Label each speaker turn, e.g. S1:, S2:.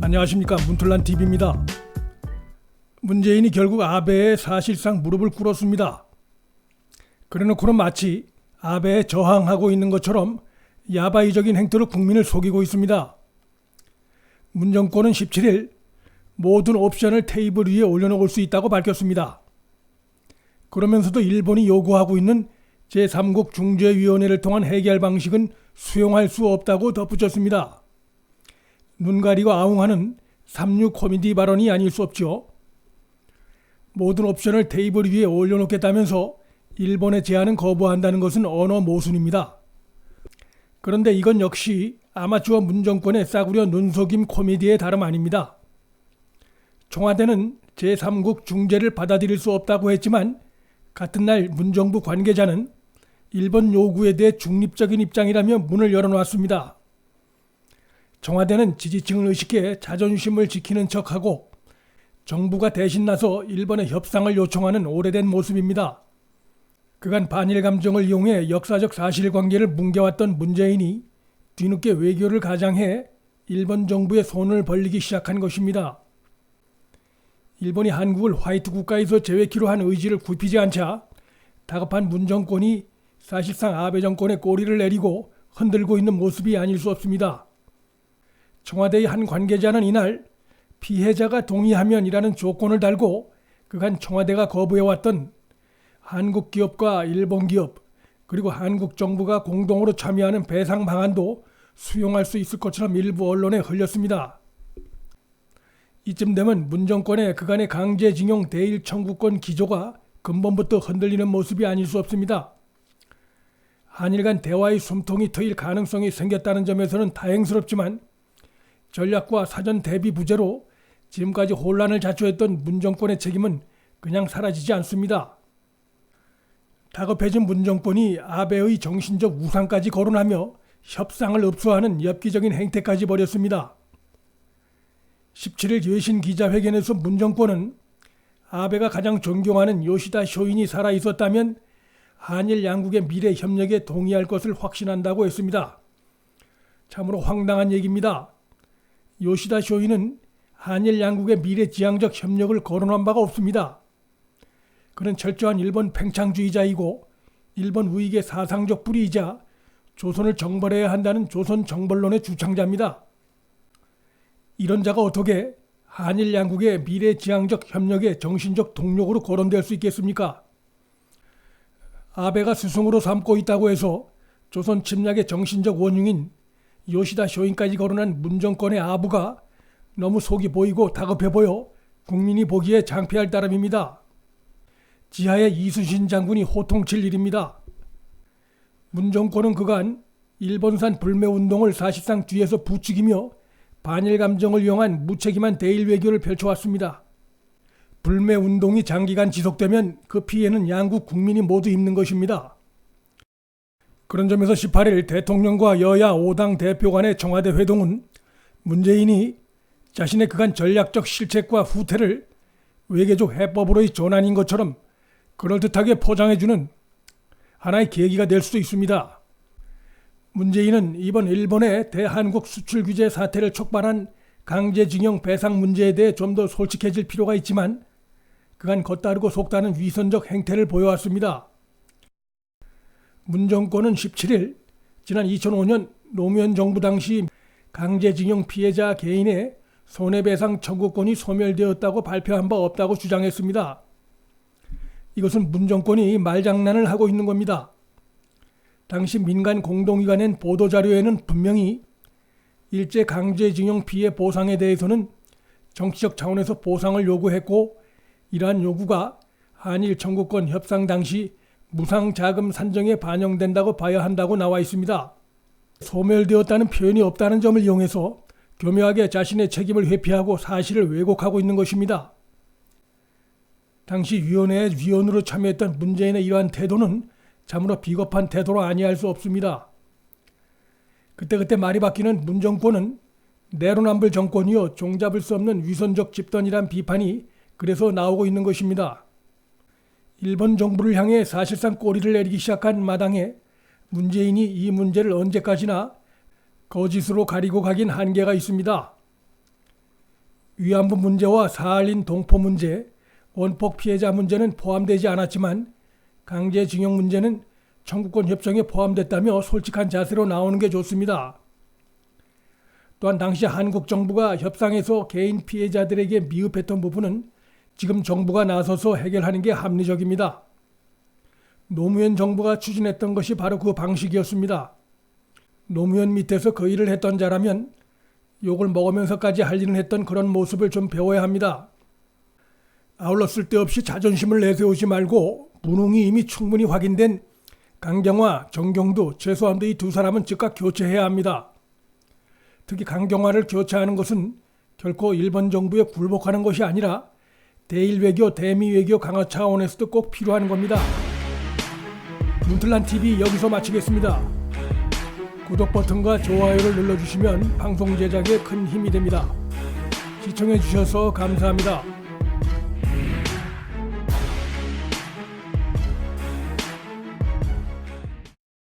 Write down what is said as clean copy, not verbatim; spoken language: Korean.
S1: 안녕하십니까, 문틀란TV입니다. 문재인이 결국 아베에 사실상 무릎을 꿇었습니다. 그래놓고는 마치 아베에 저항하고 있는 것처럼 야바이적인 행태로 국민을 속이고 있습니다. 문 정권은 17일 모든 옵션을 테이블 위에 올려놓을 수 있다고 밝혔습니다. 그러면서도 일본이 요구하고 있는 제3국 중재위원회를 통한 해결 방식은 수용할 수 없다고 덧붙였습니다. 눈 가리고 아웅하는 3.6 코미디 발언이 아닐 수 없죠. 모든 옵션을 테이블 위에 올려놓겠다면서 일본의 제안은 거부한다는 것은 언어 모순입니다. 그런데 이건 역시 아마추어 문 정권의 싸구려 눈속임 코미디의 다름 아닙니다. 청와대는 제3국 중재를 받아들일 수 없다고 했지만 같은 날 문정부 관계자는 일본 요구에 대해 중립적인 입장이라며 문을 열어놓았습니다. 청와대는 지지층을 의식해 자존심을 지키는 척하고 정부가 대신 나서 일본에 협상을 요청하는 오래된 모습입니다. 그간 반일 감정을 이용해 역사적 사실관계를 뭉개왔던 문재인이 뒤늦게 외교를 가장해 일본 정부의 손을 벌리기 시작한 것입니다. 일본이 한국을 화이트 국가에서 제외키로 한 의지를 굽히지 않자 다급한 문 정권이 사실상 아베 정권의 꼬리를 내리고 흔들고 있는 모습이 아닐 수 없습니다. 청와대의 한 관계자는 이날 피해자가 동의하면이라는 조건을 달고 그간 청와대가 거부해왔던 한국 기업과 일본 기업 그리고 한국 정부가 공동으로 참여하는 배상 방안도 수용할 수 있을 것처럼 일부 언론에 흘렸습니다. 이쯤 되면 문 정권의 그간의 강제징용 대일 청구권 기조가 근본부터 흔들리는 모습이 아닐 수 없습니다. 한일 간 대화의 숨통이 트일 가능성이 생겼다는 점에서는 다행스럽지만 전략과 사전 대비 부재로 지금까지 혼란을 자초했던 문 정권의 책임은 그냥 사라지지 않습니다. 다급해진 문 정권이 아베의 정신적 우상까지 거론하며 협상을 읍소하는 엽기적인 행태까지 벌였습니다. 17일 외신 기자회견에서 문 정권은 아베가 가장 존경하는 요시다 쇼인이 살아있었다면 한일 양국의 미래 협력에 동의할 것을 확신한다고 했습니다. 참으로 황당한 얘기입니다. 요시다 쇼인은 한일 양국의 미래지향적 협력을 거론한 바가 없습니다. 그는 철저한 일본 팽창주의자이고 일본 우익의 사상적 뿌리이자 조선을 정벌해야 한다는 조선 정벌론의 주창자입니다. 이런 자가 어떻게 한일 양국의 미래지향적 협력의 정신적 동력으로 거론될 수 있겠습니까? 아베가 스승으로 삼고 있다고 해서 조선 침략의 정신적 원흉인 요시다 쇼인까지 거론한 문 정권의 아부가 너무 속이 보이고 다급해 보여 국민이 보기에 창피할 따름입니다. 지하에 이순신 장군이 호통칠 일입니다. 문 정권은 그간 일본산 불매운동을 사실상 뒤에서 부추기며 반일 감정을 이용한 무책임한 대일 외교를 펼쳐왔습니다. 불매운동이 장기간 지속되면 그 피해는 양국 국민이 모두 입는 것입니다. 그런 점에서 18일 대통령과 여야 5당 대표 간의 청와대 회동은 문재인이 자신의 그간 전략적 실책과 후퇴를 외교적 해법으로의 전환인 것처럼 그럴듯하게 포장해주는 하나의 계기가 될 수도 있습니다. 문재인은 이번 일본의 대한국 수출 규제 사태를 촉발한 강제징용 배상 문제에 대해 좀 더 솔직해질 필요가 있지만 그간 겉다르고 속다는 위선적 행태를 보여왔습니다. 문 정권은 17일 지난 2005년 노무현 정부 당시 강제징용 피해자 개인의 손해배상 청구권이 소멸되었다고 발표한 바 없다고 주장했습니다. 이것은 문 정권이 말장난을 하고 있는 겁니다. 당시 민간 공동위가 낸 보도자료에는 분명히 일제 강제징용 피해 보상에 대해서는 정치적 차원에서 보상을 요구했고 이러한 요구가 한일 청구권 협상 당시 무상자금 산정에 반영된다고 봐야 한다고 나와 있습니다. 소멸되었다는 표현이 없다는 점을 이용해서 교묘하게 자신의 책임을 회피하고 사실을 왜곡하고 있는 것입니다. 당시 위원회에 위원으로 참여했던 문재인의 이러한 태도는 참으로 비겁한 태도로 아니할 수 없습니다. 그때그때 말이 바뀌는 문 정권은 내로남불 정권이요 종잡을 수 없는 위선적 집단이란 비판이 그래서 나오고 있는 것입니다. 일본 정부를 향해 사실상 꼬리를 내리기 시작한 마당에 문재인이 이 문제를 언제까지나 거짓으로 가리고 가긴 한계가 있습니다. 위안부 문제와 사할린 동포 문제, 원폭 피해자 문제는 포함되지 않았지만 강제징용 문제는 청구권 협정에 포함됐다며 솔직한 자세로 나오는 게 좋습니다. 또한 당시 한국 정부가 협상에서 개인 피해자들에게 미흡했던 부분은 지금 정부가 나서서 해결하는 게 합리적입니다. 노무현 정부가 추진했던 것이 바로 그 방식이었습니다. 노무현 밑에서 그 일을 했던 자라면 욕을 먹으면서까지 할 일을 했던 그런 모습을 좀 배워야 합니다. 아울러 쓸데없이 자존심을 내세우지 말고 무능이 이미 충분히 확인된 강경화, 정경두, 최소한도 이 두 사람은 즉각 교체해야 합니다. 특히 강경화를 교체하는 것은 결코 일본 정부에 굴복하는 것이 아니라 대일외교, 대미외교 강화 차원에서도 꼭 필요한 겁니다. 문틀란TV 여기서 마치겠습니다. 구독 버튼과 좋아요를 눌러주시면 방송 제작에 큰 힘이 됩니다. 시청해주셔서 감사합니다.